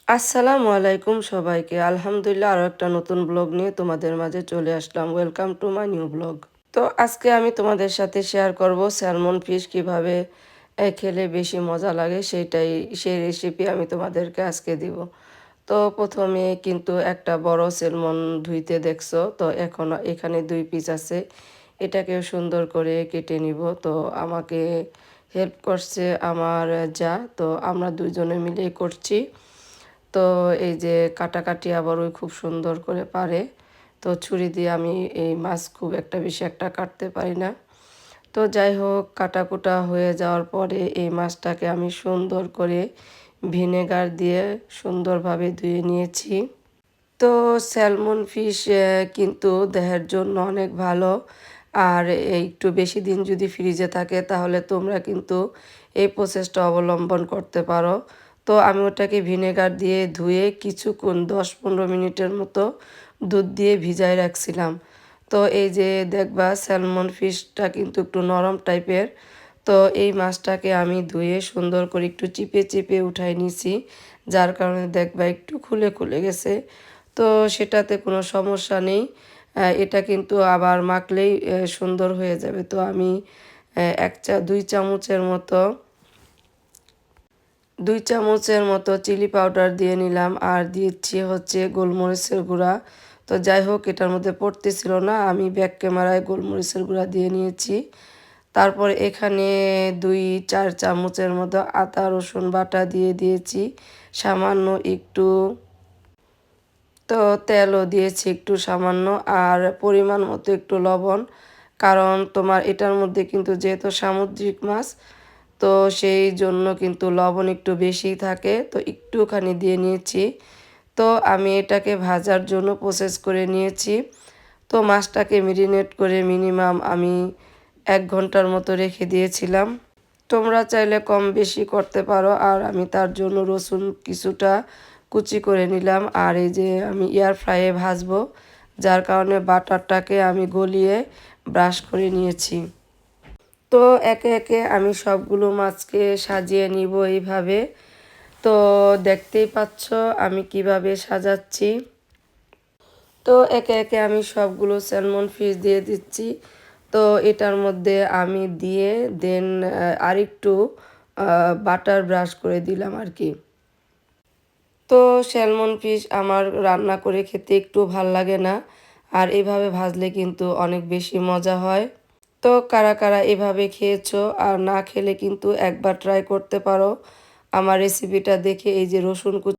আসসালামু আলাইকুম সবাইকে। আলহামদুলিল্লাহ আরও একটা নতুন ব্লগ নিয়ে তোমাদের মাঝে চলে আসলাম। Welcome to my new blog. তো আজকে আমি তোমাদের সাথে শেয়ার করব স্যালমন ফিশ কিভাবে খেলে বেশি মজা লাগে সেই রেসিপি আমি তোমাদেরকে আজকে দিব। তো প্রথমে কিন্তু একটা বড় স্যালমন ধুইতে দেখছো, তো এখন এখানে 2 পিস আছে। এটাকেও সুন্দর করে কেটে নিব। তো আমাকে হেল্প করছে আমার যা, তো আমরা দুজনে মিলে করছি। তো এই যে কাটাকাটি আবার ওই খুব সুন্দর করে পারে। তো ছুরি দিয়ে আমি এই মাছ খুব একটা বেশি একটা কাটতে পারি না। তো যাই হোক, কাটাকুটা হয়ে যাওয়ার পরে এই মাছটাকে আমি সুন্দর করে ভিনেগার দিয়ে সুন্দরভাবে ধুয়ে নিয়েছি। তো স্যালমন ফিশ কিন্তু দেহের জন্য অনেক ভালো। আর একটু বেশি দিন যদি ফ্রিজে থাকে তাহলে তোমরা কিন্তু এই প্রসেসটা অবলম্বন করতে পারো। তো আমি ওটাকে ভিনেগার দিয়ে ধুয়ে কিছুক্ষণ 10-15 মিনিটের মতো দুধ দিয়ে ভিজায় রাখছিলাম। তো এই যে দেখবা স্যালমন ফিশটা কিন্তু একটু নরম টাইপের। তো এই মাছটাকে আমি ধুয়ে সুন্দর করে একটু চিপে চিপে উঠাই নিছি, যার কারণে দেখবা একটু খুলে খুলে গেছে। তো সেটাতে কোনো সমস্যা নেই। এটা কিন্তু আবার মাখলেই সুন্দর হয়ে যাবে। তো আমি 2 চামচের মতো চিলি পাউডার দিয়ে নিলাম, আর দিচ্ছি হচ্ছে গোলমরিচের গুঁড়া। তো যাই হোক, এটার মধ্যে পড়তেছিল না, আমি ব্যাক ক্যামেরায় গোলমরিচের গুঁড়া দিয়ে নিয়েছি। তারপর এখানে 2-4 চামচের মতো আদা রসুন বাটা দিয়ে দিয়েছি, সামান্য একটু তো তেলও দিয়েছি একটু সামান্য, আর পরিমাণ মতো একটু লবণ। কারণ তোমার এটার মধ্যে কিন্তু যেহেতু সামুদ্রিক মাছ, তো সেই জন্য কিন্তু লবণ একটু বেশি থাকে, তো একটুখানি দিয়ে নিয়েছি। তো আমি এটাকে ভাজার জন্য প্রসেস করে নিয়েছি। তো মাছটাকে মেরিনেট করে মিনিমাম আমি 1 ঘন্টার মতো রেখে দিয়েছিলাম। তোমরা চাইলে কম বেশি করতে পারো। আর আমি তার জন্য রসুন কিছুটা কুচি করে নিলাম, আর এই যে আমি এয়ার ফ্রাইয়ে ভাজবো, যার কারণে বাটারটাকে আমি গলিয়ে ব্রাশ করে নিয়েছি। তো একে একে আমি সবগুলো মাছকে সাজিয়ে নিব এইভাবে। তো দেখতেই পাচ্ছ আমি কিভাবে সাজাচ্ছি। তো একে একে আমি সবগুলো স্যালমন ফিশ দিয়ে দিচ্ছি। তো এটার মধ্যে আমি দিয়ে দেন আরেকটু বাটার ব্রাশ করে দিলাম আর কি। তো স্যালমন ফিশ আমার রান্না করে খেতে একটু ভাল লাগে না, আর এভাবে ভাজলে কিন্তু অনেক বেশি মজা হয়। তো কারা কারা এভাবে খেয়েছো, আর না খেলে কিন্তু একবার ট্রাই করতে পারো আমার রেসিপিটা দেখে। এই যে রসুন কুচি